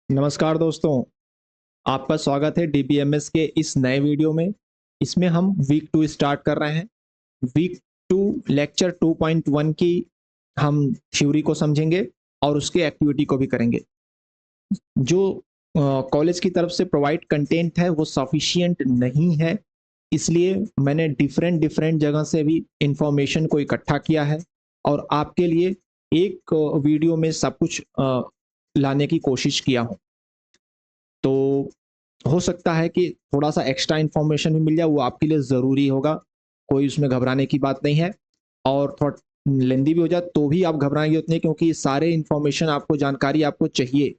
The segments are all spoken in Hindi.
नमस्कार दोस्तों, आपका स्वागत है डीबीएमएस के इस नए वीडियो में। इसमें हम वीक 2 स्टार्ट कर रहे हैं। वीक 2 लेक्चर 2.1 की हम थ्योरी को समझेंगे और उसकी एक्टिविटी को भी करेंगे। जो कॉलेज की तरफ से प्रोवाइड कंटेंट है वो सफिशिएंट नहीं है, इसलिए मैंने डिफरेंट डिफरेंट जगह से भी इंफॉर्मेशन को इकट्ठा किया है और आपके लिए एक वीडियो में सब कुछ लाने की कोशिश किया हूँ। तो हो सकता है कि थोड़ा सा एक्स्ट्रा इन्फॉर्मेशन भी मिल जाए, वो आपके लिए ज़रूरी होगा, कोई उसमें घबराने की बात नहीं है। और थोड़ा लेंदी भी हो जाए तो भी आप घबराएंगे उतने, क्योंकि सारे इन्फॉर्मेशन आपको, जानकारी आपको चाहिए,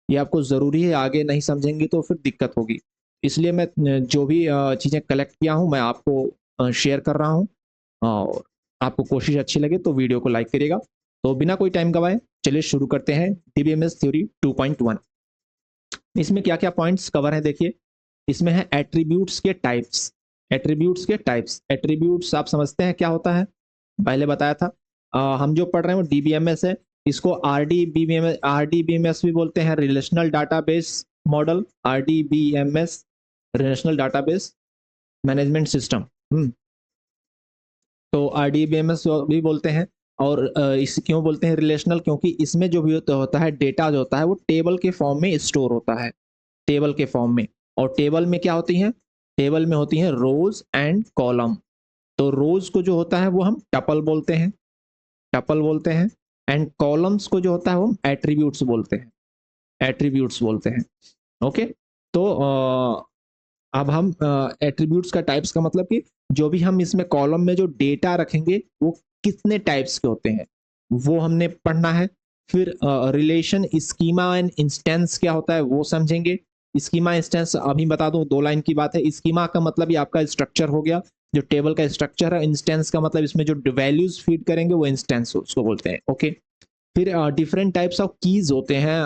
ये आपको ज़रूरी है। आगे नहीं समझेंगे तो फिर दिक्कत होगी। इसलिए मैं जो भी चीज़ें कलेक्ट किया हूँ मैं आपको शेयर कर रहा हूँ। और आपको कोशिश अच्छी लगे तो वीडियो को लाइक करिएगा। तो बिना कोई टाइम गवाए चलिए शुरू करते हैं डीबीएमएस थ्योरी 2.1। इसमें क्या क्या पॉइंट्स कवर है देखिए। इसमें है एट्रीब्यूट्स के टाइप्स। एट्रीब्यूट्स के टाइप्स, एट्रीब्यूट्स आप समझते हैं क्या होता है, पहले बताया था। हम जो पढ़ रहे हैं वो डीबीएमएस है। इसको आरडीबीएमएस भी बोलते हैं, relational database model. RDBMS relational database management system. तो आरडीबीएमएस भी बोलते हैं। और इस क्यों बोलते हैं रिलेशनल, क्योंकि इसमें जो भी होता है डेटा जो होता है वो टेबल के फॉर्म में स्टोर होता है, टेबल के फॉर्म में। और टेबल में क्या होती हैं, टेबल में होती हैं रोज एंड कॉलम। तो रोज को जो होता है वो हम टपल बोलते हैं, टपल बोलते हैं। एंड कॉलम्स को जो होता है वो हम एट्रीब्यूट्स बोलते हैं, एट्रीब्यूट्स बोलते हैं। ओके। तो अब हम एट्रीब्यूट्स का टाइप्स का मतलब कि जो भी हम इसमें कॉलम में जो डेटा रखेंगे वो कितने टाइप्स के होते हैं वो हमने पढ़ना है। फिर रिलेशन स्कीमा एंड इंस्टेंस क्या होता है वो समझेंगे। स्कीमा इंस्टेंस अभी बता दूं, 2 लाइन की बात है। स्कीमा का मतलब ये आपका स्ट्रक्चर हो गया, जो टेबल का स्ट्रक्चर है। इंस्टेंस का मतलब इसमें जो वैल्यूज फीड करेंगे वो इंस्टेंस उसको बोलते हैं। ओके। फिर डिफरेंट टाइप्स ऑफ कीज होते हैं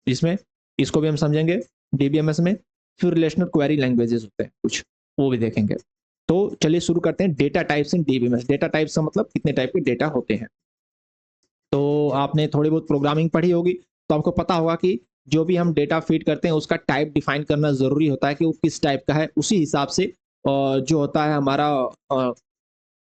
इसमें, इसको भी हम समझेंगे डीबीएमएस में। फिर रिलेशनल क्वेरी लैंग्वेजेस होते हैं कुछ, वो भी देखेंगे। तो चलिए शुरू करते हैं data types in DBMS. Data types का मतलब कितने टाइप के डेटा होते हैं। तो आपने थोड़ी बहुत प्रोग्रामिंग पढ़ी होगी तो आपको पता होगा कि जो भी हम डेटा फीड करते हैं उसका टाइप डिफाइन करना जरूरी होता है कि वो किस टाइप का है। उसी हिसाब से जो होता है हमारा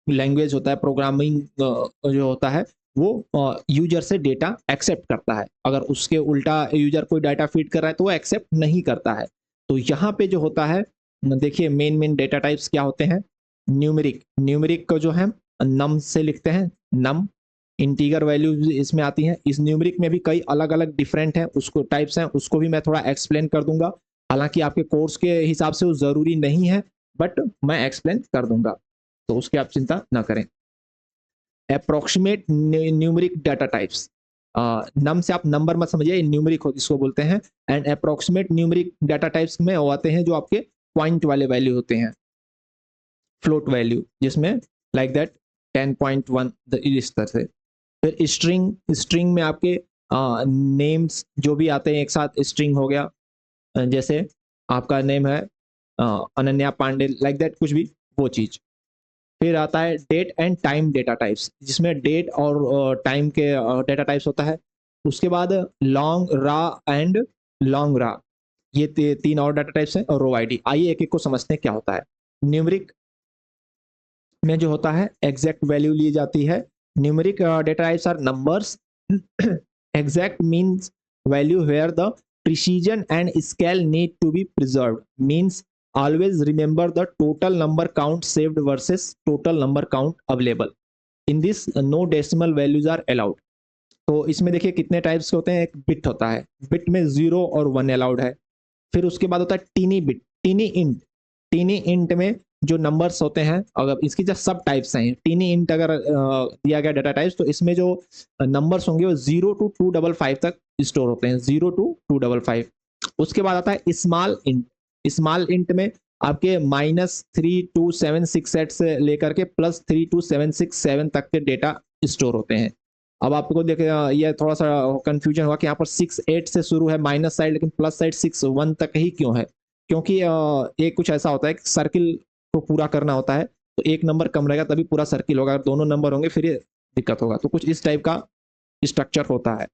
लैंग्वेज होता है, प्रोग्रामिंग जो होता है वो यूजर से डेटा एक्सेप्ट करता है। अगर उसके उल्टा यूजर कोई डाटा फीड कर रहा है तो वो एक्सेप्ट नहीं करता है। तो यहाँ पे जो होता है, देखिए मेन मेन डेटा टाइप्स क्या होते हैं। न्यूमेरिक, न्यूमेरिक को जो है नम से लिखते हैं, नम। इंटीगर वैल्यूज इसमें आती हैं। इस न्यूमेरिक में भी कई अलग अलग डिफरेंट हैं, उसको टाइप्स हैं, उसको भी मैं थोड़ा एक्सप्लेन कर दूंगा। हालांकि आपके कोर्स के हिसाब से वो जरूरी नहीं है, बट मैं एक्सप्लेन कर दूंगा, तो उसकी आप चिंता ना करें। अप्रोक्सीमेट न्यूमेरिक डाटा टाइप्स, नम से आप नंबर मत समझिए, न्यूमेरिक इसको बोलते हैं। And approximate numeric data types में वो आते हैं जो आपके पॉइंट वाले वैल्यू होते हैं, फ्लोट वैल्यू, जिसमें लाइक दैट 10.1 इस तरह से। फिर स्ट्रिंग, स्ट्रिंग में आपके नेम्स जो भी आते हैं एक साथ, स्ट्रिंग हो गया। जैसे आपका नेम है अनन्या पांडे, लाइक दैट कुछ भी, वो चीज। फिर आता है date and time data types, जिसमें डेट और टाइम के डेटा टाइप्स होता है। उसके बाद लॉन्ग रा एंड लॉन्ग रा, ये 3 और डाटा टाइप्स हैं। और रो आईडी, आइए एक एक को समझते हैं क्या होता है। न्यूमेरिक में जो होता है एग्जैक्ट वैल्यू ली जाती है। Numeric data types are numbers. Exact means value where the precision and scale need to be preserved, means always remember the total number count saved versus total number count available. In this no decimal values are allowed. तो इसमें देखिए कितने टाइप्स के होते हैं। एक बिट होता है, बिट में 0 और 1 अलाउड है। फिर उसके बाद होता है tiny bit, tiny int. Tiny int में जो नंबर्स होते हैं, अगर इसकी जो सब टाइप्स हैं, टीनी इंट अगर दिया गया डाटा टाइप्स, तो इसमें जो नंबर्स होंगे वो 0 to 255 तक स्टोर होते हैं, 0 to 255। उसके बाद आता है स्मॉल इंट। स्मॉल इंट में आपके -3276 से लेकर के +32767 तक के डेटा स्टोर होते हैं। अब आपको देखे ये थोड़ा सा कंफ्यूजन हुआ कि यहाँ पर 68 से शुरू है माइनस साइड, लेकिन प्लस साइड 61 तक ही क्यों है। क्योंकि ये कुछ ऐसा होता है कि सर्किल को पूरा करना होता है, तो एक नंबर कम रहेगा तभी पूरा सर्किल होगा, अगर दोनों नंबर होंगे फिर ये दिक्कत होगा। तो कुछ इस टाइप का स्ट्रक्चर होता है।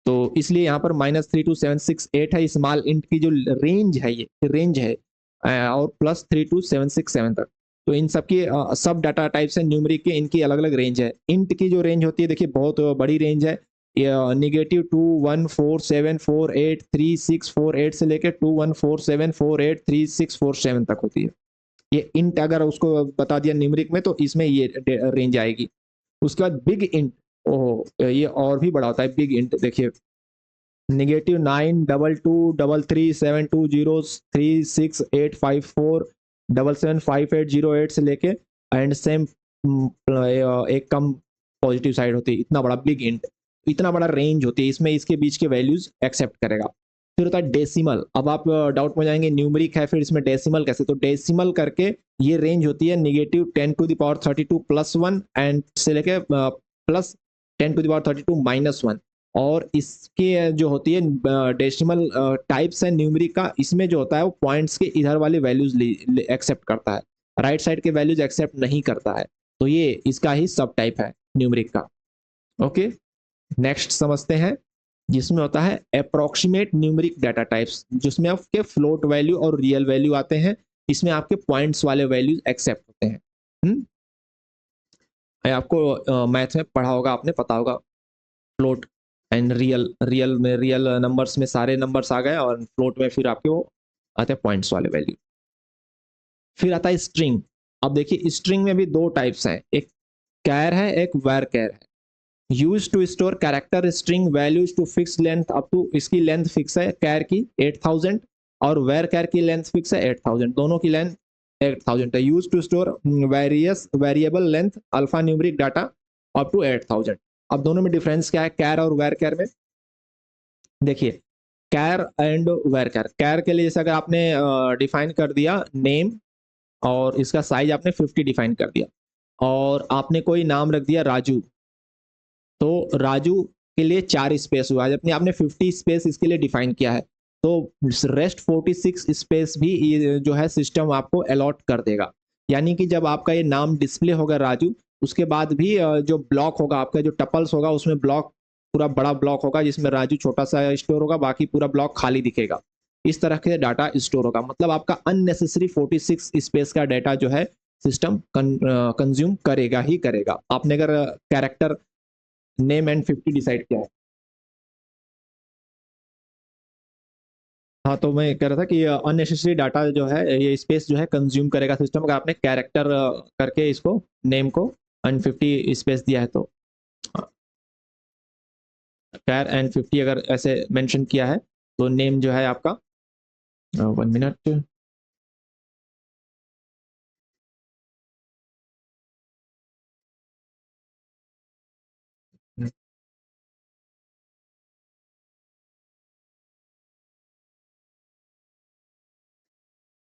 तो इसलिए यहाँ पर -32768 है स्मॉल इंट की जो रेंज है, ये रेंज है, और +32767 तक। तो इन सब की सब डाटा टाइप्स हैं न्यूमरिक के, इनकी अलग अलग रेंज है। इंट की जो रेंज होती है देखिए बहुत बड़ी रेंज है, -214748364 से लेकर 214748364 तक होती है। ये इंट अगर उसको बता दिया न्यूमरिक में तो इसमें ये रेंज आएगी। उसके बाद बिग इंट, ओह ये और भी बड़ा होता है बिग इंट। देखिए -9223372036854775808 से लेके एंड सेम एक कम पॉजिटिव साइड होती है, इतना बड़ा बिग इंट, इतना बड़ा रेंज होती है इसमें, इसके बीच के वैल्यूज एक्सेप्ट करेगा। फिर होता है डेसिमल। अब आप डाउट में जाएंगे न्यूमरिक है फिर इसमें डेसिमल कैसे, तो डेसिमल करके ये रेंज होती है -10^32 +1 एंड से लेके +10^32 -1। और इसके जो होती है डेसिमल टाइप्स है न्यूमरिक का, इसमें जो होता है वो पॉइंट्स के इधर वाले वैल्यूज एक्सेप्ट करता है, राइट साइड के वैल्यूज एक्सेप्ट नहीं करता है। तो ये इसका ही सब टाइप है न्यूमरिक का। ओके, नेक्स्ट समझते हैं, जिसमें होता है अप्रोक्सीमेट न्यूमरिक डाटा टाइप्स, जिसमें आपके फ्लोट वैल्यू और रियल वैल्यू आते हैं, इसमें आपके पॉइंट्स वाले वैल्यूज एक्सेप्ट होते हैं। आपको मैथ में पढ़ा होगा, आपने पता होगा float and real, real numbers में सारे नंबर्स आ गए और फ्लोट में फिर आपके वो आते हैं पॉइंट्स वाले वैल्यू। फिर आता है स्ट्रिंग। अब देखिए स्ट्रिंग में भी दो टाइप्स हैं, एक कैर है एक वेर कैर है। Use to store character string values to fix length up to, इसकी लेंथ फिक्स है कैर की 8000 और वेर कैर की लेंथ फिक्स है 8000, दोनों की लेंथ 8000 है। Use to store various variable length alphanumeric data up to 8000। अब दोनों में डिफरेंस क्या है कैर और वेर कैर में? देखिए कैर एंड वेर कैर, कैर के लिए जैसे अगर आपने डिफाइन कर दिया नेम और इसका साइज आपने 50 डिफाइन कर दिया और आपने कोई नाम रख दिया राजू, तो राजू के लिए 4 स्पेस हुआ, जबकि आपने 50 स्पेस इसके लिए डिफाइन किया है, तो रेस्ट 46 स्पेस भी जो है सिस्टम आपको अलॉट कर देगा। यानी कि जब आपका ये नाम डिस्प्ले होगा राजू, उसके बाद भी जो ब्लॉक होगा आपका, जो टपल्स होगा उसमें ब्लॉक पूरा बड़ा ब्लॉक होगा जिसमें राजू छोटा सा स्टोर होगा, बाकी पूरा ब्लॉक खाली दिखेगा। इस तरह के डाटा स्टोर होगा, मतलब आपका अननेसेसरी 46 स्पेस का डाटा जो है सिस्टम कंज्यूम करेगा ही करेगा। आपने अगर कैरेक्टर नेम एंड 50 डिसाइड किया है। हाँ तो मैं कह रहा था कि अननेसेसरी डाटा जो है ये स्पेस जो है कंज्यूम करेगा सिस्टम, अगर आपने कैरेक्टर करके इसको नेम को अन50 स्पेस दिया है तो। कैर एंड 50 अगर ऐसे मेंशन किया है तो नेम जो है आपका 1 मिनट,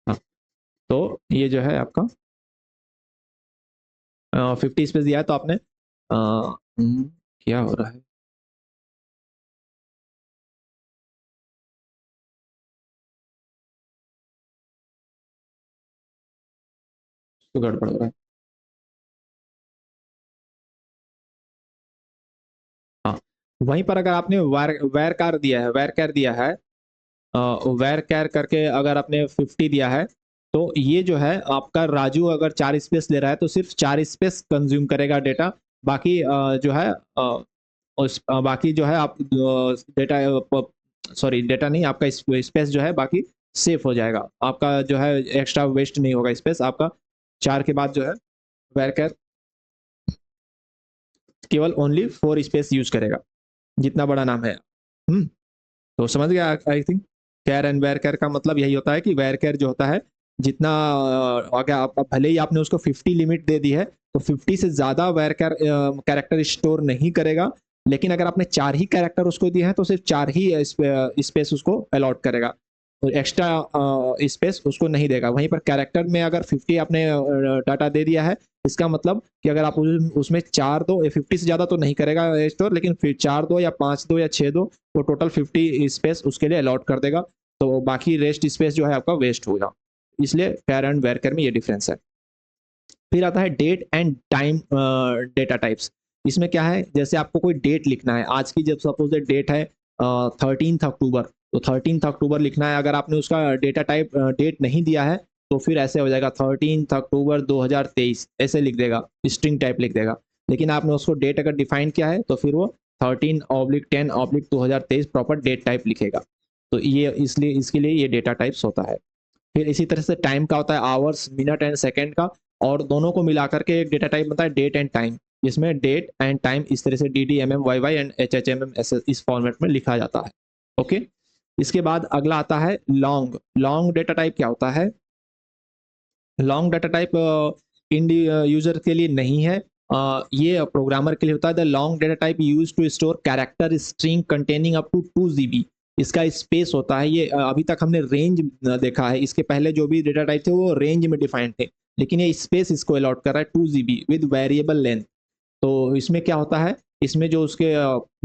हाँ तो ये जो है आपका 50 स्पेस दिया है तो आपने क्या हो रहा है, तो गड़बड़ हो रहा है। हाँ वहीं पर अगर आपने वैर कार दिया है, वैर कैर दिया है, वैर कैर करके अगर आपने 50 दिया है, तो ये जो है आपका राजू अगर 4 स्पेस ले रहा है तो सिर्फ 4 स्पेस कंज्यूम करेगा डेटा, बाकी जो है बाकी जो है आप डेटा, सॉरी डेटा नहीं, आपका स्पेस जो है बाकी सेफ हो जाएगा, आपका जो है एक्स्ट्रा वेस्ट नहीं होगा स्पेस आपका। 4 के बाद जो है वैर कैर केवल ओनली 4 स्पेस यूज करेगा, जितना बड़ा नाम है। तो समझ गया I think. Care and where care का मतलब यही होता है कि वेर कैर जो होता है जितना अगर आप भले ही आपने उसको 50 लिमिट दे दी है तो 50 से ज्यादा वेर कैर कैरेक्टर स्टोर नहीं करेगा, लेकिन अगर आपने 4 ही कैरेक्टर उसको दिए हैं तो सिर्फ 4 ही स्पेस उसको अलॉट करेगा, तो एक्स्ट्रा स्पेस उसको नहीं देगा। वहीं पर कैरेक्टर में अगर 50 आपने डाटा दे दिया है, इसका मतलब कि अगर आप उसमें 4 दो, 50 से ज्यादा तो नहीं करेगा स्टोर, लेकिन फिर 4 दो या 5 दो या 6 दो तो टोटल 50 स्पेस उसके लिए अलॉट कर देगा, तो बाकी रेस्ट स्पेस जो है आपका वेस्ट होगा। इसलिए कैर एंड वेर कैर में ये डिफरेंस है। फिर आता है date and time data types. इसमें क्या है, जैसे आपको कोई डेट लिखना है, आज की जब सपोज डेट है 13 अक्टूबर, तो 13 अक्टूबर लिखना है। अगर आपने उसका डेटा टाइप डेट नहीं दिया है तो फिर ऐसे हो जाएगा 13 अक्टूबर 2023 ऐसे लिख देगा, स्ट्रिंग टाइप लिख देगा। लेकिन आपने उसको डेट अगर डिफाइन किया है तो फिर वो 13/10/2023 प्रॉपर डेट टाइप लिखेगा। तो ये इसलिए इसके लिए ये डेटा टाइप्स होता है। फिर इसी तरह से टाइम का होता है आवर्स, मिनट एंड सेकंड का, और दोनों को मिला करके एक डेटा टाइप बनता है डेट एंड टाइम, जिसमें डेट एंड टाइम इस तरह से DDMM YY एंड HHMM इस फॉर्मेट में लिखा जाता है। ओके, इसके बाद अगला आता है लॉन्ग। लॉन्ग डेटा टाइप क्या होता है? लॉन्ग डाटा टाइप इंडी यूजर के लिए नहीं है, ये प्रोग्रामर के लिए होता है। The long data type use to store character string containing up to 2 GB। इसका स्पेस होता है, ये अभी तक हमने रेंज देखा है, इसके पहले जो भी डेटा टाइप थे वो रेंज में डिफाइंड थे, लेकिन ये स्पेस इसको अलॉट कर रहा है 2 GB विद वेरिएबल लेंथ। तो इसमें क्या होता है, इसमें जो उसके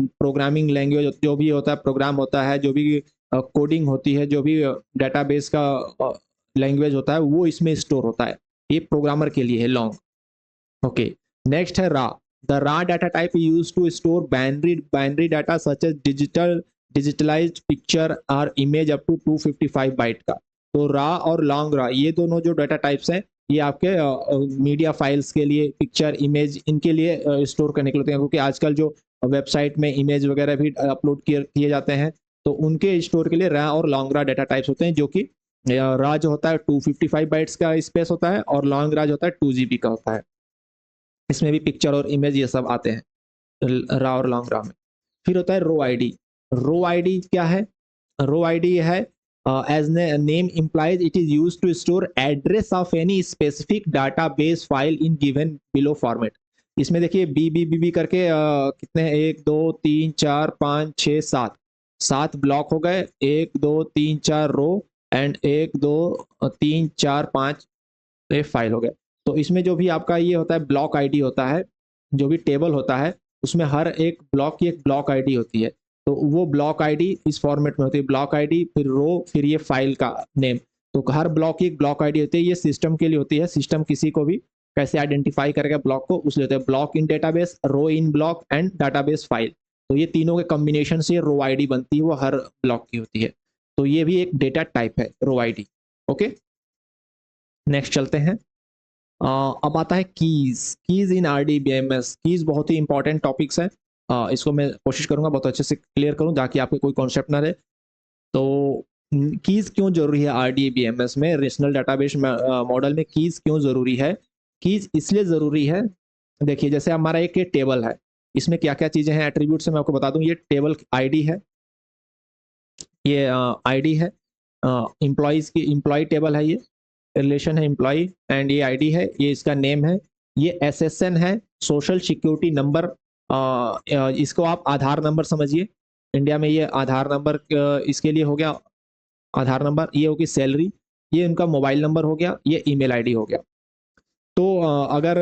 प्रोग्रामिंग लैंग्वेज जो भी होता है, प्रोग्राम होता है, जो भी कोडिंग होती है, जो भी डेटाबेस का लैंग्वेज होता है, वो इसमें स्टोर होता है। ये प्रोग्रामर के लिए है लॉन्ग। ओके, नेक्स्ट है raw. The raw data type use to store binary data such as digitalized picture और इमेज अप टू 255 बाइट का। तो रा और लॉन्ग रा, ये दोनों जो डाटा टाइप्स हैं, ये आपके मीडिया फाइल्स के लिए, पिक्चर, इमेज, इनके लिए स्टोर करने के लिए होते हैं, क्योंकि आजकल जो वेबसाइट में इमेज वगैरह भी अपलोड किए जाते हैं, तो उनके स्टोर के लिए रा और लॉन्ग रा डाटा टाइप्स होते हैं, जो कि रा जो होता है 255 बाइट्स का स्पेस होता है, और लॉन्ग रा जो होता है 2 GB का होता है। इसमें भी पिक्चर और इमेज ये सब आते हैं रा और लॉन्ग रा में। फिर होता है रो आईडी। रो आईडी क्या है? रो आईडी है as name implies it is use to store address of any specific database file in given below format. इसमें देखिए बी करके कितने हैं, 1 2 3 4 5 6 7 7 ब्लॉक हो गए, 1 2 3 4 रो एंड 1 2 3 4 5 फाइल हो गए। तो इसमें जो भी आपका ये होता है ब्लॉक आईडी होता है, जो भी टेबल होता है उसमें हर एक ब्लॉक की एक ब्लॉक आईडी होती है। तो वो ब्लॉक आईडी इस फॉर्मेट में होती है, ब्लॉक आईडी, फिर रो, फिर ये फाइल का नेम। तो हर ब्लॉक की एक ब्लॉक आईडी होती है। ये सिस्टम के लिए होती है, सिस्टम किसी को भी कैसे आइडेंटिफाई करेगा ब्लॉक को, उसलिए होता है block in database, row in block and database file. तो ये तीनों के कॉम्बिनेशन से रो आईडी बनती है, वो हर ब्लॉक की होती है। तो ये भी एक डेटा टाइप है रो आईडी। ओके, नेक्स्ट चलते हैं। अब आता है कीज इन RDBMS। कीज बहुत ही इंपॉर्टेंट टॉपिक्स है, इसको मैं कोशिश करूंगा बहुत अच्छे से क्लियर करूं ताकि आपके कोई कॉन्सेप्ट ना रहे। तो कीज क्यों जरूरी है RDBMS में, रिलेशनल डेटाबेस मॉडल में कीज क्यों जरूरी है? कीज इसलिए जरूरी है, देखिए जैसे हमारा एक टेबल है, इसमें क्या क्या चीजें हैं एट्रीब्यूट से मैं आपको बता दूं। ये टेबल आईडी है, ये आईडी है, एम्प्लॉइज की एम्प्लॉय टेबल है, ये रिलेशन है एम्प्लॉय, एंड ये आईडी है, ये इसका नेम है, ये SSN है, सोशल सिक्योरिटी नंबर, इसको आप आधार नंबर समझिए। इंडिया में ये आधार नंबर इसके लिए हो गया आधार नंबर, ये होगी सैलरी, ये उनका मोबाइल नंबर हो गया, ये ईमेल आईडी हो गया। तो अगर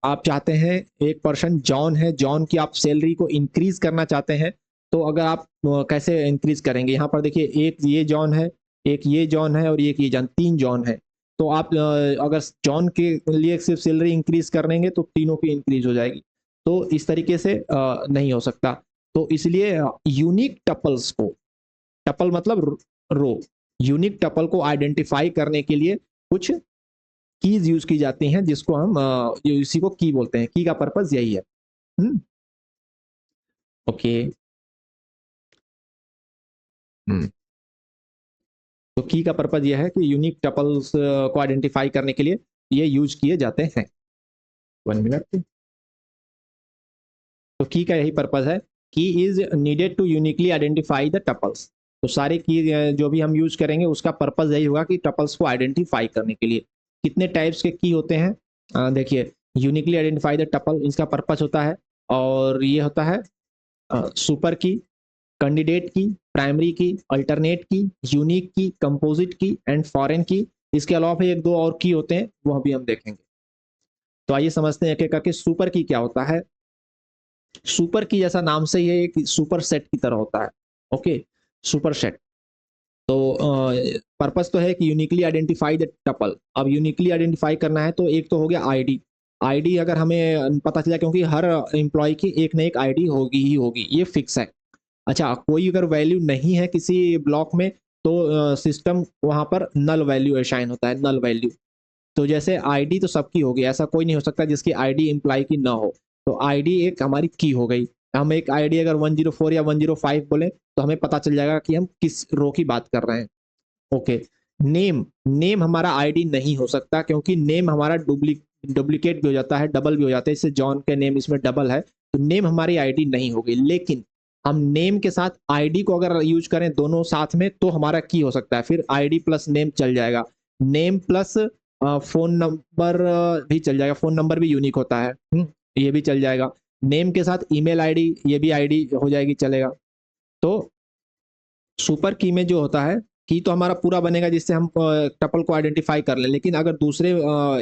आप चाहते हैं, एक पर्सन जॉन है, जॉन की आप सैलरी को इंक्रीज करना चाहते हैं, तो अगर आप कैसे इंक्रीज करेंगे? यहाँ पर देखिए एक ये जॉन है, एक ये जॉन है, और एक ये जॉन, 3 जॉन है। तो आप अगर जॉन के लिए सिर्फ सैलरी इंक्रीज करेंगे तो तीनों की इंक्रीज हो जाएगी। तो इस तरीके से नहीं हो सकता। तो इसलिए यूनिक टपल्स को, टपल मतलब रो, यूनिक टपल को आइडेंटिफाई करने के लिए कुछ कीज यूज की जाती हैं, जिसको हम इसी को की बोलते हैं। की का पर्पस यही है। ओके, तो की का पर्पस यह है कि यूनिक टपल्स को आइडेंटिफाई करने के लिए ये यूज किए जाते हैं। 1 मिनट। तो की का यही पर्पस है, key is needed to uniquely identify the tuples. तो सारे की जो भी हम यूज करेंगे उसका पर्पस यही होगा कि टपल्स को आइडेंटिफाई करने के लिए। कितने टाइप्स के की होते हैं? देखिए यूनिकली आइडेंटिफाई द टपल, इसका पर्पस होता है, और ये होता है सुपर की, कैंडिडेट की, प्राइमरी की, अल्टरनेट की, यूनिक की, कंपोजिट की एंड फॉरेन की। इसके अलावा फिर 1 2 और की होते हैं, वो भी हम देखेंगे। तो आइए समझते हैं एक एक करके सुपर की क्या होता है। सुपर की जैसा नाम से ये एक सुपर सेट की तरह होता है। Okay, super set. तो पर्पस तो है कि यूनिकली आइडेंटिफाई द टपल। अब यूनिकली आइडेंटिफाई करना है तो एक तो हो गया आईडी। आईडी अगर हमें पता चला, क्योंकि हर एम्प्लॉय की एक ना एक आईडी होगी ही होगी, ये फिक्स है। अच्छा, कोई अगर वैल्यू नहीं है किसी ब्लॉक में तो सिस्टम वहां पर नल वैल्यू असाइन होता है, नल वैल्यू। तो जैसे आईडी तो सबकी होगी, ऐसा कोई नहीं हो सकता जिसकी आईडी इंप्लाई की ना हो। तो आईडी एक हमारी की हो गई। हम एक आईडी अगर 104 या 105 बोले तो हमें पता चल जाएगा कि हम किस रो की बात कर रहे हैं। ओके। नेम, नेम हमारा आईडी नहीं हो सकता क्योंकि नेम हमारा डुप्लीकेट भी हो जाता है, डबल भी हो जाता है। जैसे जॉन के नेम इसमें डबल है तो नेम हमारी आईडी नहीं होगी। लेकिन हम नेम के साथ आईडी को अगर यूज करें दोनों साथ में तो हमारा की हो सकता है, फिर आईडी प्लस नेम चल जाएगा। नेम प्लस फोन नंबर भी चल जाएगा, फोन नंबर भी यूनिक होता है, ये भी चल जाएगा। नेम के साथ ईमेल आईडी, ये भी आईडी हो जाएगी, चलेगा। तो सुपर की में जो होता है, की तो हमारा पूरा बनेगा जिससे हम टपल को आइडेंटिफाई कर लें। लेकिन अगर दूसरे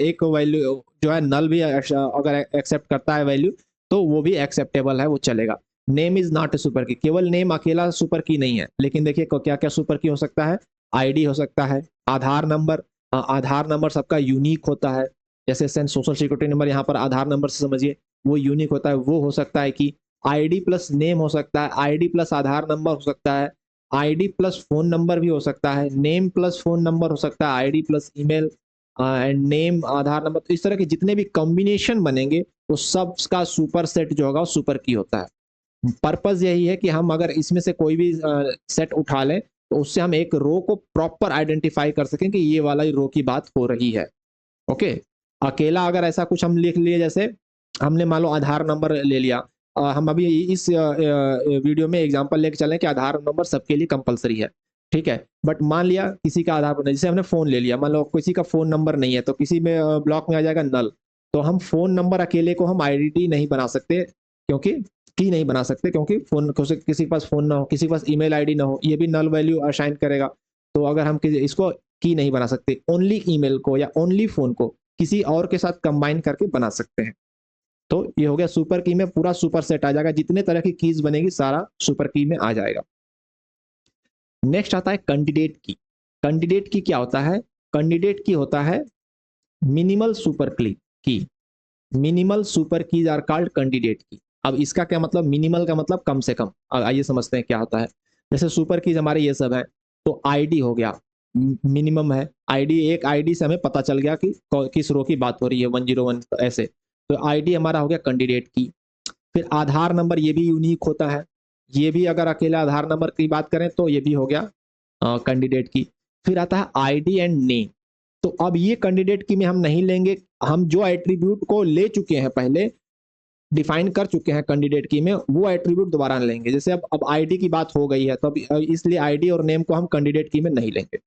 एक वैल्यू जो है नल भी अगर एक्सेप्ट करता है वैल्यू तो वो भी एक्सेप्टेबल है, वो चलेगा। Name is not a super की, केवल नेम अकेला सुपर की नहीं है। लेकिन देखिए क्या क्या सुपर की हो सकता है, आईडी हो सकता है, आधार नंबर, आधार नंबर सबका यूनिक होता है। जैसे सोशल सिक्योरिटी नंबर यहाँ पर आधार नंबर से समझिए वो यूनिक होता है, वो हो सकता है कि आईडी प्लस नेम हो सकता है, आईडी प्लस आधार नंबर हो सकता है, आईडी प्लस फोन नंबर भी हो सकता है, नेम प्लस फोन नंबर हो सकता है, ID plus email and name Aadhaar number. तो इस तरह के जितने भी कॉम्बिनेशन बनेंगे वो सब का सुपर सेट जो होगा वो सुपर की होता है। पर्पस यही है कि हम अगर इसमें से कोई भी सेट उठा लें तो उससे हम एक रो को प्रॉपर आइडेंटिफाई कर सकें कि ये वाला रो की बात हो रही है। ओके। अकेला अगर ऐसा कुछ हम लिख लिए, जैसे हमने मान लो आधार नंबर ले लिया, हम अभी इस वीडियो में एग्जांपल लेके चलें कि आधार नंबर सबके लिए कंपलसरी है, ठीक है। बट मान लिया किसी का आधार नहीं, जैसे हमने फोन ले लिया, मान लो किसी का फोन नंबर नहीं है तो किसी में ब्लॉक में आ जाएगा नल। तो हम फोन नंबर अकेले को हम आईडी नहीं बना सकते, क्योंकि की नहीं बना सकते, क्योंकि फोन किसी के पास फोन ना हो, किसी के पास ईमेल आईडी ना हो, ये भी नल वैल्यू असाइन करेगा। तो अगर हम इसको की नहीं बना सकते, ओनली ईमेल को या ओनली फोन को किसी और के साथ कंबाइन करके बना सकते हैं। तो ये हो गया सुपर की में पूरा सुपर सेट आ जाएगा, जितने तरह की कीज बनेगी सारा सुपर की में आ जाएगा। नेक्स्ट आता है कैंडिडेट की। कैंडिडेट की क्या होता है, कैंडिडेट की होता है minimal super key. Minimal super keys are called candidate key. अब इसका क्या मतलब, मिनिमल का मतलब कम से कम। आइए समझते हैं क्या होता है। जैसे सुपर कीज हमारे ये सब है, तो आईडी हो गया मिनिमम है। आईडी, एक आईडी से हमें पता चल गया कि किस रो की बात हो रही है, 101 ऐसे। तो आईडी हमारा हो गया कैंडिडेट की। फिर आधार नंबर, ये भी यूनिक होता है, ये भी अगर अकेला आधार नंबर की बात करें तो ये भी हो गया कैंडिडेट की। फिर आता है आईडी एंड नेम। तो अब ये कैंडिडेट की में हम नहीं लेंगे, हम जो एट्रीब्यूट को ले चुके हैं पहले, डिफाइन कर चुके हैं कैंडिडेट की में, वो एट्रीब्यूट दोबारा लेंगे। जैसे अब आईडी की बात हो गई है तो अब इसलिए आईडी और नेम को हम कैंडिडेट की में नहीं लेंगे।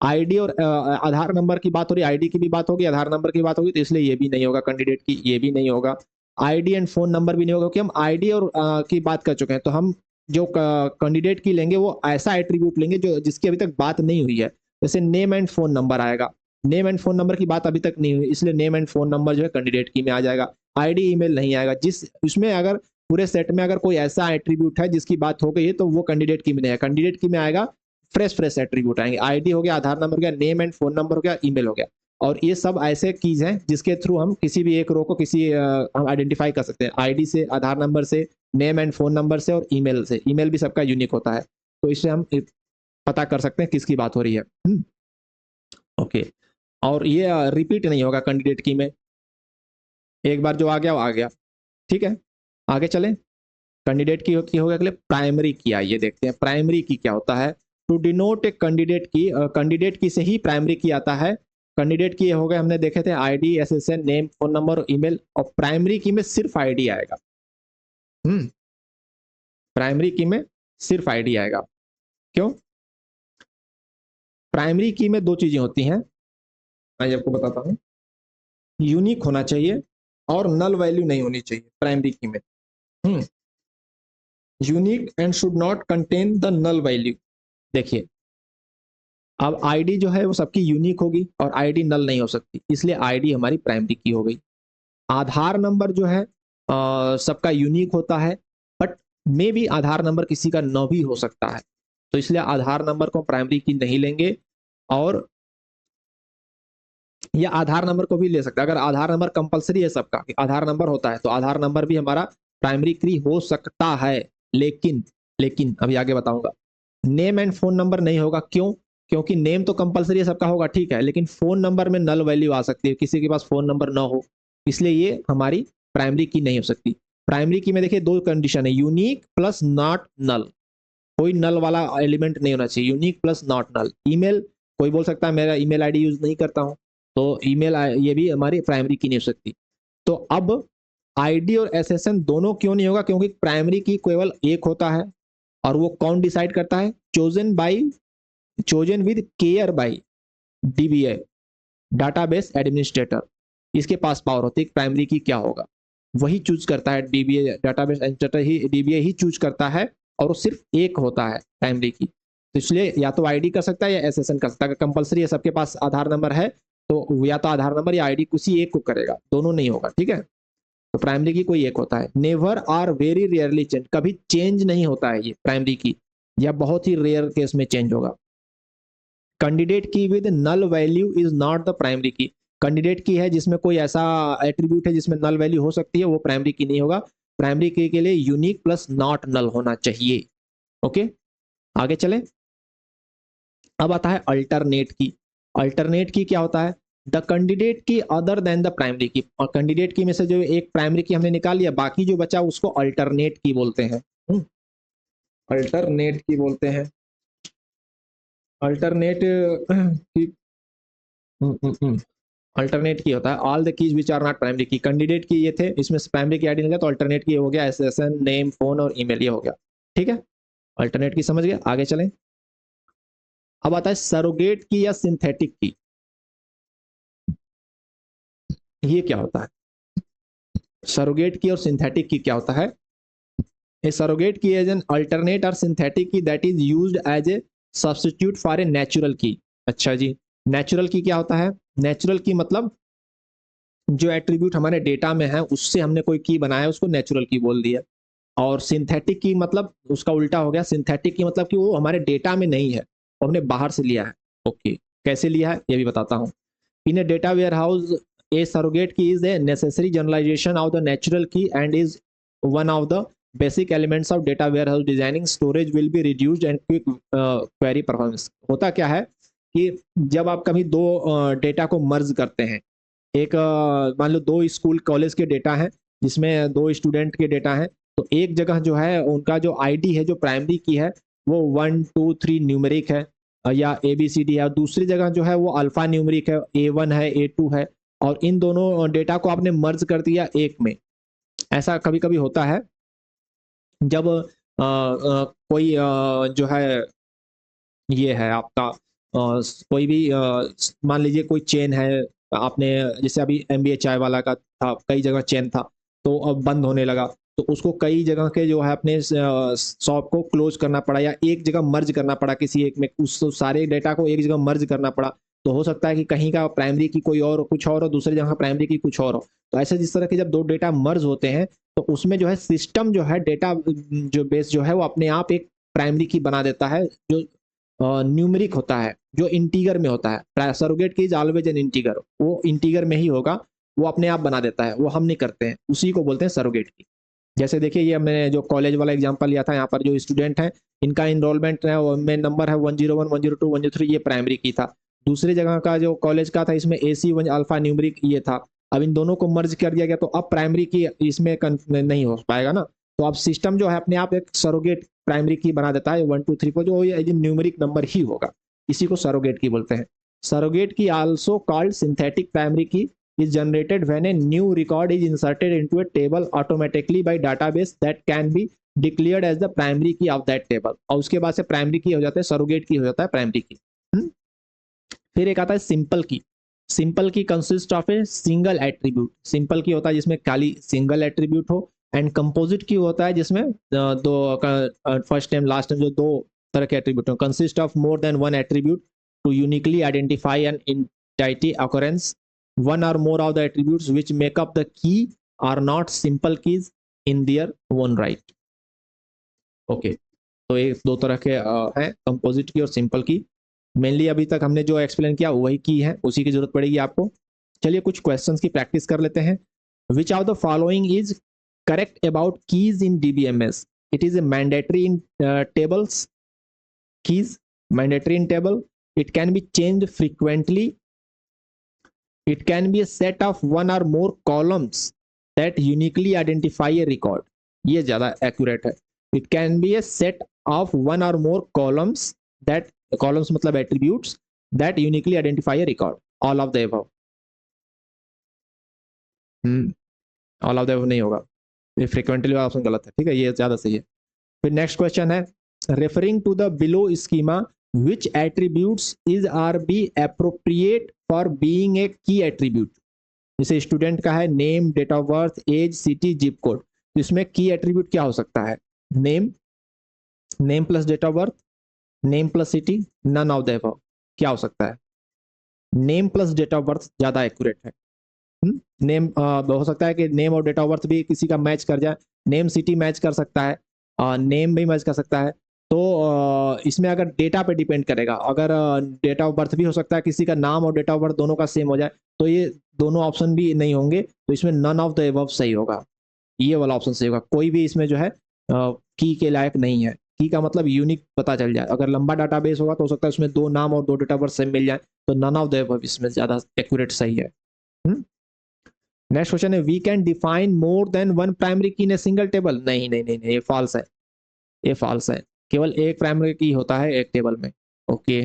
आईडी और आधार नंबर की बात हो रही है, आईडी की भी बात होगी, आधार नंबर की बात होगी, तो इसलिए ये भी नहीं होगा कैंडिडेट की, ये भी नहीं होगा। आईडी एंड फोन नंबर भी नहीं होगा, क्योंकि हम आईडी और की बात कर चुके हैं। तो हम जो कैंडिडेट की लेंगे वो ऐसा एट्रीब्यूट लेंगे जो जिसकी अभी तक बात नहीं हुई है। जैसे नेम एंड फोन नंबर आएगा, नेम एंड फोन नंबर की बात अभी तक नहीं हुई, इसलिए नेम एंड फोन नंबर जो है कैंडिडेट की में आ जाएगा। आईडी ईमेल नहीं आएगा। जिस उसमें अगर पूरे सेट में अगर कोई ऐसा एट्रीब्यूट है जिसकी बात हो गई है तो वो कैंडिडेट की में नहीं है, कैंडिडेट की में आएगा फ्रेश एट्रीब्यूट आएंगे। आईडी हो गया, आधार नंबर हो गया, नेम एंड फोन नंबर हो गया, ईमेल हो गया। और ये सब ऐसे कीज हैं जिसके थ्रू हम किसी भी एक रो को हम आइडेंटिफाई कर सकते हैं, आईडी से, आधार नंबर से, नेम एंड फोन नंबर से और ईमेल से। ईमेल भी सबका यूनिक होता है, तो इससे हम पता कर सकते हैं किसकी बात हो रही है। ओके। और ये रिपीट नहीं होगा कैंडिडेट की में, एक बार जो आ गया वो आ गया। ठीक है, आगे चलें। कैंडिडेट की हो गया, अगले प्राइमरी की। आइए देखते हैं प्राइमरी की क्या होता है। टू डिनोट ए कैंडिडेट की, कैंडिडेट की से ही प्राइमरी की आता है। कैंडिडेट की हो गए, हमने देखे थे ID, SSN, name, phone number और ईमेल। और प्राइमरी की में सिर्फ आईडी आएगा। प्राइमरी की में सिर्फ आईडी आएगा। क्यों? प्राइमरी की में दो चीजें होती हैं, मैं आपको बताता हूं। यूनिक होना चाहिए और नल वैल्यू नहीं होनी चाहिए प्राइमरी की में। Unique and should not contain the null value. देखिए, अब आईडी जो है वो सबकी यूनिक होगी और आईडी नल नहीं हो सकती, इसलिए आईडी हमारी प्राइमरी की हो गई। आधार नंबर जो है सबका यूनिक होता है, बट मे भी आधार नंबर किसी का न भी हो सकता है, तो इसलिए आधार नंबर को प्राइमरी की नहीं लेंगे। और या आधार नंबर को भी ले सकते हैं, अगर आधार नंबर कंपलसरी है सबका, आधार नंबर होता है तो आधार नंबर भी हमारा प्राइमरी की हो सकता है। लेकिन लेकिन अभी आगे बताऊंगा। नेम एंड फोन नंबर नहीं होगा, क्यों? क्योंकि नेम तो कंपलसरी है, सबका होगा, ठीक है, लेकिन फोन नंबर में नल वैल्यू आ सकती है, किसी के पास फोन नंबर ना हो, इसलिए ये हमारी प्राइमरी की नहीं हो सकती। प्राइमरी की में देखिए दो कंडीशन है, यूनिक प्लस नॉट नल, कोई नल वाला एलिमेंट नहीं होना चाहिए, unique plus not null. Email, कोई बोल सकता है मेरा ईमेल आईडी यूज नहीं करता हूं, तो ईमेल ये भी हमारी प्राइमरी की नहीं हो सकती। तो अब आईडी और एसएसएन दोनों क्यों नहीं होगा? क्योंकि प्राइमरी की केवल एक होता है, और वो कौन डिसाइड करता है? Chosen with care by DBA, database administrator, इसके पास पावर होती है प्राइमरी की क्या होगा, वही चूज करता है, डीबीए डाटाबेस एडमिनिस्ट्रेटर ही, डीबीए ही चूज करता है, और वो सिर्फ एक होता है प्राइमरी की। तो इसलिए या तो आईडी कर सकता है या एसएसएन कर सकता है, कंपलसरी है, सबके पास आधार नंबर है तो या तो आधार नंबर या आईडी किसी एक को करेगा, दोनों नहीं होगा, ठीक है। तो प्राइमरी की कोई एक होता है। Never or very rarely change, कभी चेंज नहीं होता है ये प्राइमरी की, या बहुत ही रेयर केस में चेंज होगा। Candidate key with null value is not the primary key, candidate key है जिसमें कोई ऐसा एट्रीब्यूट है जिसमें नल वैल्यू हो सकती है, वो प्राइमरी की नहीं होगा। प्राइमरी की के लिए यूनिक प्लस नॉट नल होना चाहिए। ओके, आगे चले। अब आता है अल्टरनेट की। अल्टरनेट की क्या होता है? द कैंडिडेट की अदर देन द प्राइमरी की, और कैंडिडेट की में से जो एक प्राइमरी की हमने निकाल लिया, बाकी जो बचा उसको अल्टरनेट की बोलते हैं। अल्टरनेट की बोलते हैं। अल्टरनेट की अल्टरनेट की होता है all the keys which are not primary key. Candidate key ये थे, इसमें प्राइमरी की आईडी नहीं था, तो अल्टरनेट की हो गया एसएसएन, नेम, फोन और ईमेल, ये हो गया, ठीक है। अल्टरनेट की समझ गए, आगे चलें। अब आता है सरोगेट की या सिंथेटिक की। ये क्या होता है? सरोगेट की और सिंथेटिक की क्या होता है? A surrogate key as an alternate और synthetic key that is used as a substitute for a natural key. अच्छा जी, नेचुरल की क्या होता है? नेचुरल की मतलब जो एट्रीब्यूट हमारे डेटा में है उससे हमने कोई की बनाया, उसको नेचुरल की बोल दिया। और सिंथेटिक की मतलब उसका उल्टा हो गया, सिंथेटिक की मतलब कि वो हमारे डेटा में नहीं है, हमने बाहर से लिया है। ओके, कैसे लिया है ये भी बताता हूँ। In a data warehouse a surrogate key is a necessary generalisation of the natural key and is one of the basic elements of data warehouse designing, storage will be reduced and quick query performance. होता क्या है कि जब आप कभी दो डेटा को मर्ज करते हैं, एक मान लो दो स्कूल कॉलेज के डेटा हैं जिसमें दो स्टूडेंट के डेटा हैं, तो एक जगह जो है उनका जो आईडी है जो प्राइमरी की है वो 1 2 3 न्यूमेरिक है, या ABCD है, और दूसरी जगह जो है वो अल्फा न्यूमेरिक है, A1 है, A2 है, और इन दोनों डेटा को आपने मर्ज कर दिया एक में। ऐसा कभी कभी होता है जब कोई जो है ये है आपका कोई भी मान लीजिए कोई चेन है, आपने जैसे अभी MBA चाय वाला का था, कई जगह चेन था, तो अब बंद होने लगा, तो उसको कई जगह के जो है अपने शॉप को क्लोज करना पड़ा, या एक जगह मर्ज करना पड़ा किसी एक में, उस सारे डेटा को एक जगह मर्ज करना पड़ा। तो हो सकता है कि कहीं का प्राइमरी की कोई और कुछ और हो, दूसरी जगह प्राइमरी की कुछ और हो। तो ऐसे जिस तरह के जब दो डेटा मर्ज होते हैं तो उसमें जो है सिस्टम जो है डेटा जो बेस जो है वो अपने आप एक प्राइमरी की बना देता है, जो न्यूमेरिक होता है, जो इंटीगर में होता है। Surrogate key is always an integer, वो इंटीगर में ही होगा, वो अपने आप बना देता है, वो हम नहीं करते हैं, उसी को बोलते हैं सरोगेट की। जैसे देखिए ये मैंने जो कॉलेज वाला एग्जांपल लिया था, यहाँ पर जो स्टूडेंट है इनका इनरोलमेंट है में नंबर है 101 102 103, ये प्राइमरी की था। दूसरी जगह का जो कॉलेज का था इसमें AC1 अल्फा न्यूमेरिक ये था। अब इन दोनों को मर्ज कर दिया गया तो अब प्राइमरी की इसमें नहीं हो पाएगा ना, तो अब सिस्टम जो है अपने आप एक सरोगेट प्राइमरी की बना देता है 1 2 3 4, जो न्यूमेरिक नंबर ही होगा, इसी को सरोगेट की बोलते हैं। सरोगेट की आल्सो कॉल्ड सिंथेटिक प्राइमरी की is generated when a new record is inserted into a table automatically by database that can be declared as the primary key of that table, और उसके बाद से प्राइमरी की हो जाता है, सरोगेट की हो जाता है प्राइमरी की। फिर एक आता है सिंपल की। सिंपल की consist of a single attribute, simple की होता है जिसमें खाली सिंगल एट्रीब्यूट हो, एंड कंपोजिट की होता है जिसमें दो फर्स्ट टाइम लास्ट टाइम जो दो तरह के एट्रीब्यूट हो, consist of more than one attribute to uniquely identify an entity occurrence, one or more of the attributes which make up the key are not simple keys in their own right. Okay, तो ये दो तरह के हैं, कंपोजिट की और सिंपल की। मेनली अभी तक हमने जो एक्सप्लेन किया वही की है, उसी की जरूरत पड़ेगी आपको। चलिए कुछ क्वेश्चंस की प्रैक्टिस कर लेते हैं। विच of the following is correct about keys in DBMS? it is a mandatory in tables keys, mandatory in table, it can be changed frequently, it can be a set of one or more columns that uniquely identify a record, ये ज्यादा accurate है, it can be a set of one or more columns that, columns मतलब attributes that uniquely identify a record, all of the above। All of the नहीं होगा, ये फ्रीक्वेंटली वाला ऑप्शन गलत है, ठीक है, ये ज्यादा सही है। फिर नेक्स्ट क्वेश्चन है, referring to the below schema which attributes is are be appropriate for being a key attribute. जैसे स्टूडेंट का है name, date of birth, age, city, zip code, तो इसमें की एट्रीब्यूट क्या हो सकता है? Name, name plus date of birth, name plus city, none of the above, क्या हो सकता है? Name plus date of birth ज्यादा एक्यूरेट है। नेम हो सकता है कि नेम और डेट ऑफ बर्थ भी किसी का मैच कर जाए, नेम सिटी मैच कर सकता है, नेम भी मैच कर सकता है, तो इसमें अगर डेटा पे डिपेंड करेगा, अगर डेट ऑफ बर्थ भी हो सकता है किसी का नाम और डेट ऑफ बर्थ दोनों का सेम हो जाए, तो ये दोनों ऑप्शन भी नहीं होंगे, तो इसमें नन ऑफ द अबव सही होगा, ये वाला ऑप्शन सही होगा। कोई भी इसमें जो है की के लायक नहीं है, की का मतलब यूनिक पता चल जाए, अगर लंबा डाटाबेस होगा तो हो सकता है उसमें दो नाम और दो डेट ऑफ बर्थ सेम मिल जाए, तो नन ऑफ द अबव इसमें ज्यादा एक्यूरेट सही है। नेक्स्ट क्वेश्चन है, we can define more than one primary key in a single table. नहीं नहीं नहीं, ये फॉल्स है, ये फॉल्स है, केवल एक प्राइमरी की होता है एक टेबल में। Okay,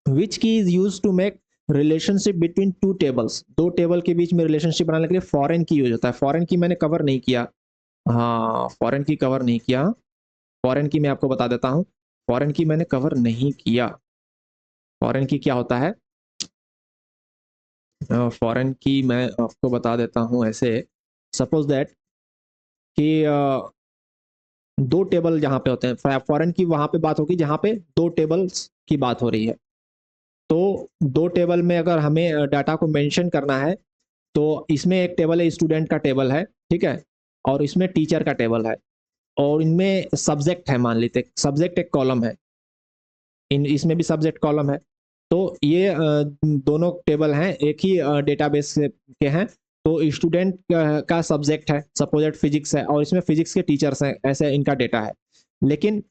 which key is use to make relationship between two tables, दो टेबल के बीच में रिलेशनशिप बनाने के लिए फॉरेन की यूज होता है। फॉरेन की मैंने कवर नहीं किया, हाँ फॉरेन की कवर नहीं किया, फॉरेन की मैं आपको बता देता हूँ, फॉरेन की मैंने कवर नहीं किया। फॉरेन की क्या होता है? फॉरेन की मैं आपको बता देता हूँ ऐसे, सपोज दैट कि दो टेबल जहाँ पे होते हैं, फॉरेन की वहाँ पे बात होगी जहाँ पे दो टेबल्स की बात हो रही है, तो दो टेबल में अगर हमें डाटा को मेंशन करना है, तो इसमें एक टेबल है स्टूडेंट का टेबल है, ठीक है, और इसमें टीचर का टेबल है, और इनमें सब्जेक्ट है, मान लेते सब्जेक्ट एक कॉलम है, इसमें भी सब्जेक्ट कॉलम है, तो ये दोनों टेबल हैं एक ही डेटाबेस के हैं, तो स्टूडेंट का सब्जेक्ट है, सपोज फिजिक्स है, और इसमें फिजिक्स के टीचर्स हैं, ऐसे इनका डेटा है। लेकिन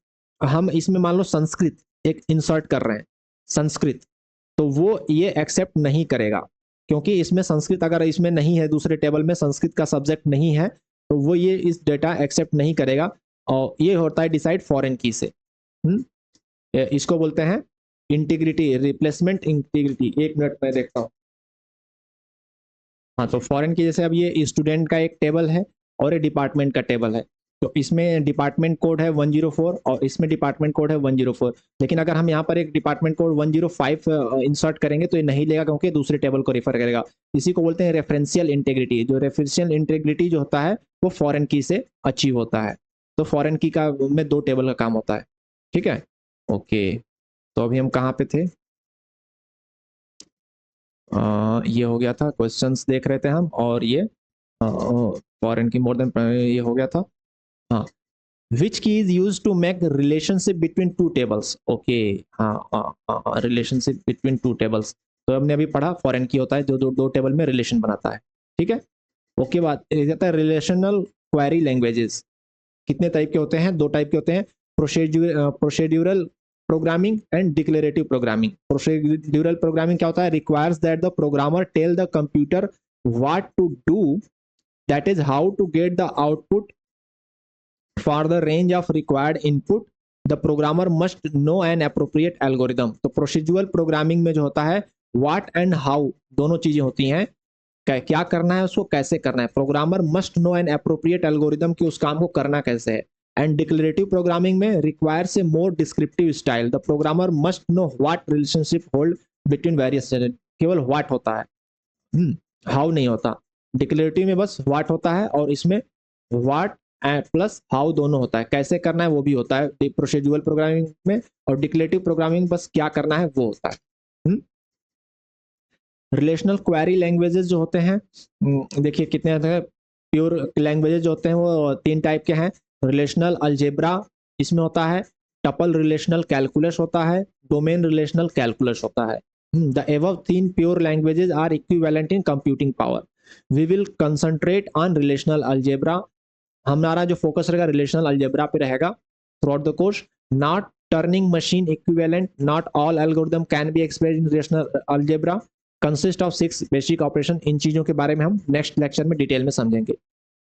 हम इसमें मान लो संस्कृत एक इंसर्ट कर रहे हैं, संस्कृत, तो वो ये एक्सेप्ट नहीं करेगा, क्योंकि इसमें संस्कृत अगर इसमें नहीं है, दूसरे टेबल में संस्कृत का सब्जेक्ट नहीं है, तो वो ये इस डेटा एक्सेप्ट नहीं करेगा, और ये होता है डिसाइड फॉरेन की से। इसको बोलते हैं इंटीग्रिटी, रिप्लेसमेंट इंटीग्रिटी। एक मिनट में देखता हूँ। हाँ, तो फॉरेन की जैसे अब ये स्टूडेंट का एक टेबल है और ये डिपार्टमेंट का टेबल है, तो इसमें डिपार्टमेंट कोड है 104 और इसमें डिपार्टमेंट कोड है 104, लेकिन अगर हम यहाँ पर एक डिपार्टमेंट कोड 105 इंसर्ट करेंगे तो ये नहीं लेगा, क्योंकि दूसरे टेबल को रेफर करेगा। इसी को बोलते हैं रेफरेंशियल इंटीग्रिटी। जो रेफरेंशियल इंटीग्रिटी जो होता है वो फॉरेन की से अचीव होता है, तो फॉरेन की का में दो टेबल का काम होता है, ठीक है। ओके, तो अभी हम कहाँ पे थे? ये हो गया था, क्वेश्चंस देख रहे थे हम, और ये फॉरेन की मोर देन ये हो गया था। हाँ, which key is use to make relationship between two tables. Okay, हाँ रिलेशनशिप बिटवीन टू टेबल्स, तो हमने अभी पढ़ा फॉरेन की होता है जो दो टेबल में रिलेशन बनाता है, ठीक है। ओके, बात कहता है रिलेशनल क्वेरी लैंग्वेजेस कितने टाइप के होते हैं? दो टाइप के होते हैं, procedural programming and declarative programming. Procedural programming क्या होता है? Requires that the programmer tell the computer what to do, that is how to get the output for the range of required input, the programmer must know an appropriate algorithm. तो प्रोसीड्यूरल प्रोग्रामिंग में जो होता है व्हाट एंड हाउ दोनों चीजें होती हैं, क्या करना है उसको कैसे करना है, programmer must know an appropriate algorithm कि उस काम को करना कैसे है। एंड डिक्लेरेटिव प्रोग्रामिंग में requires a more descriptive style, the programmer must know what relationship hold between various, केवल व्हाट होता है, हाउ नहीं होता। डिक्लेरेटिव में बस व्हाट होता है, और इसमें व्हाट प्लस हाउ दोनों होता है, कैसे करना है वो भी होता है प्रोसीड्यूरल प्रोग्रामिंग में, और डिक्लेरेटिव प्रोग्रामिंग बस क्या करना है वो होता है। रिलेशनल क्वेरी लैंग्वेजेस जो होते हैं, देखिए कितने होते हैं। प्योर लैंग्वेजेस जो होते हैं वो तीन टाइप के हैं। रिलेशनल अलजेब्रा इसमें होता है, टपल रिलेशनल कैलकुलस होता है, डोमेन रिलेशनल कैलकुलस होता है। द एबव तीन pure languages are equivalent in computing power. We will concentrate on relational algebra हमारा जो फोकस रहेगा रिलेशनल अलजेब्रा पे रहेगा throughout the course. Not Turing machine equivalent, not all algorithm can be expressed in relational algebra, consist of 6 basic operation. इन चीजों के बारे में हम नेक्स्ट लेक्चर में डिटेल में समझेंगे.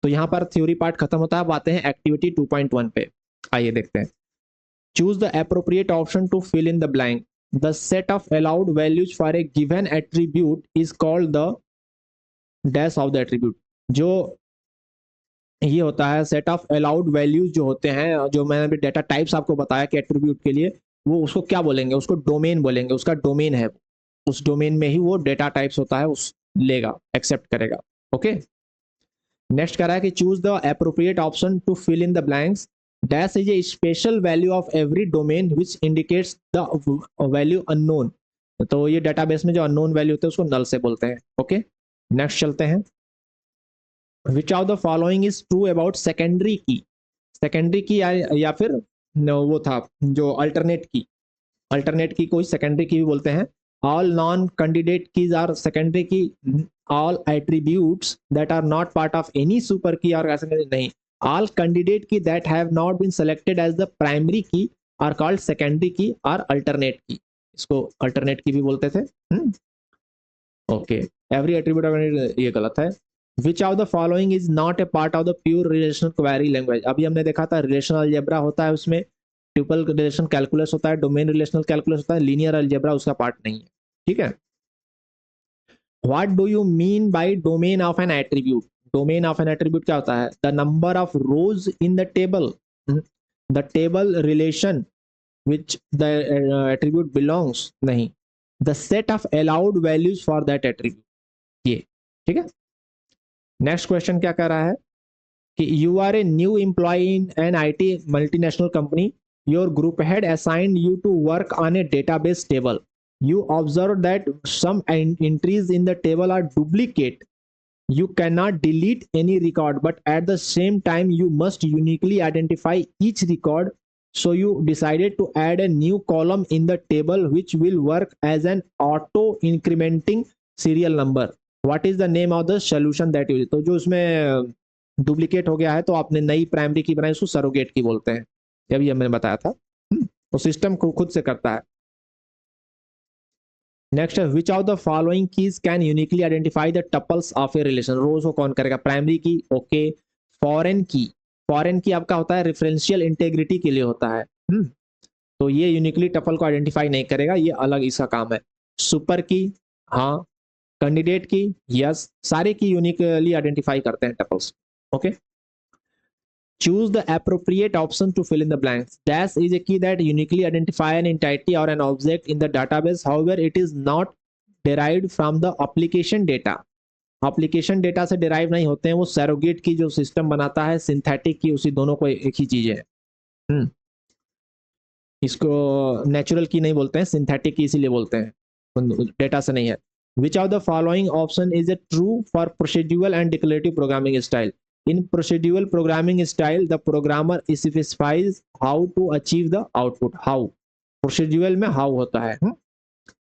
तो यहाँ पर थ्योरी पार्ट खत्म होता है. अब आते हैं एक्टिविटी 2.1 पे. आइए देखते हैं. Choose the appropriate option to fill in the blank. The set of allowed values for a given attribute is called the dash of the attribute. जो ये होता है सेट ऑफ अलाउड वैल्यूज जो होते हैं, जो मैंने अभी डेटा टाइप्स आपको बताया कि एट्रीब्यूट के लिए, वो उसको क्या बोलेंगे, उसको डोमेन बोलेंगे. उसका डोमेन है, उस डोमेन में ही वो डेटा टाइप्स होता है, उस लेगा, एक्सेप्ट करेगा. ओके. नेक्स्ट कह रहा है कि choose the appropriate option to fill in the blanks. Dash is a special value of every domain which indicates the value unknown. तो ये डेटाबेस में जो अननोन वैल्यू होते हैं उसको नल से बोलते हैं. ओके. नेक्स्ट चलते हैं. विच of the following is true about secondary की. सेकेंडरी की या फिर वो था जो अल्टरनेट की. अल्टरनेट की को सेकेंडरी की भी बोलते हैं. All non candidate keys are secondary key. All attributes that are not part of any super key और नहीं. All candidate key that have not been selected as the primary key are called secondary key or alternate की. इसको अल्टरनेट की भी बोलते थे. ओके. एवरी एट्रीब्यूट, ये गलत है. Which of the following is not a part of the pure relational query language. अभी हमने देखा था रिलेशनल अलजेब्रा होता है, उसमें ट्यूपल रिलेशन कैलकुलस होता है, डोमेन रिलेशनल कैलकुलस होता है, लीनियर अलजेब्रा उसका पार्ट नहीं है. ठीक है. What do you mean by domain of an attribute. Domain of an attribute क्या होता है? The number of rows in the table, the table relation which the attribute belongs, नहीं, the set of allowed values for that attribute. ये ठीक है. नेक्स्ट क्वेश्चन क्या कह रहा है कि you are a new employ in an IT multinational company. Your group head assigned you to work on a database table. You observe that some entries in the table are duplicate. You cannot delete any record, but at the same time you must uniquely identify each record. So you decided to add a new column in the table which will work as an auto incrementing serial number. What is the name of the solution that you. तो जो उसमें डुप्लीकेट हो गया है तो आपने नई प्राइमरी की बनाई, उसको सरोगेट की बोलते हैं. अभी हमने बताया था. तो सिस्टम खुद से करता है. नेक्स्ट है which of the following keys can uniquely identify the tuples of a relation. Rows को कौन करेगा? प्राइमरी की. ओके. फॉरेन की. फॉरेन की आपका होता है रेफरेंशियल इंटेग्रिटी के लिए होता है. तो ये यूनिकली टपल को आइडेंटिफाई नहीं करेगा, ये अलग इसका काम है. सुपर की, हाँ. कैंडिडेट की, यस. सारे की यूनिकली आइडेंटिफाई करते हैं tuples. Okay. Choose the appropriate option to fill in the blanks. Dash is a key that uniquely identifies an entity or an object in the database. However, it is not derived from the application data. Application data से डिराइव नहीं होते हैं, वो सैरोगेट की जो सिस्टम बनाता है, सिंथेटिक की, उसी दोनों को एक ही चीज है. इसको नेचुरल की नहीं बोलते हैं, सिंथेटिक की इसीलिए बोलते हैं, डेटा से नहीं है. Which of the following option is a true for procedural and declarative programming style. In procedural programming style, the programmer specifies how to achieve the output. How. Procedural में how होता है.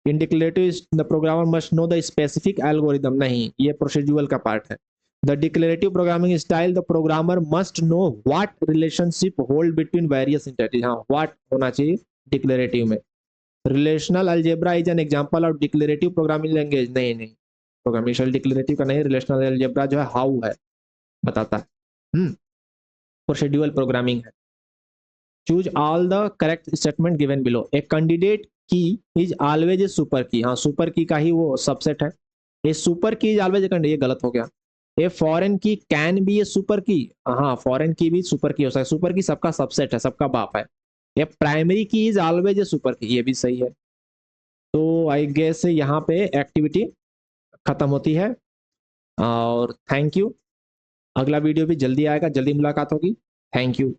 In declarative, the programmer must know the specific algorithm. नहीं, ये procedural का part है. The declarative programming style, the programmer must know what relationship hold between various entities. हाँ, what होना चाहिए declarative में. Relational algebra is an example of declarative programming language. नहीं, programming declarative का नहीं, relational algebra जो है how है, बताता है. प्रोसीड्यूरल प्रोग्रामिंग है. Choose all the correct statement given below. A candidate की इज ऑलवेज ए सुपर की. हाँ, सुपर की का ही वो सबसेट है. ए सुपर की इज ऑलवेज ए कैंडिडेट, ये गलत हो गया. ए फॉरेन की कैन बी ए सुपर की. हाँ, फॉरेन की भी सुपर की हो सकता है. सुपर की सबका सबसेट है, सबका बाप है. ए प्राइमरी की इज ऑलवेज ए सुपर की, ये भी सही है. तो आई गेस यहाँ पे एक्टिविटी खत्म होती है और थैंक यू. अगला वीडियो भी जल्दी आएगा, जल्दी मुलाकात होगी. Thank you.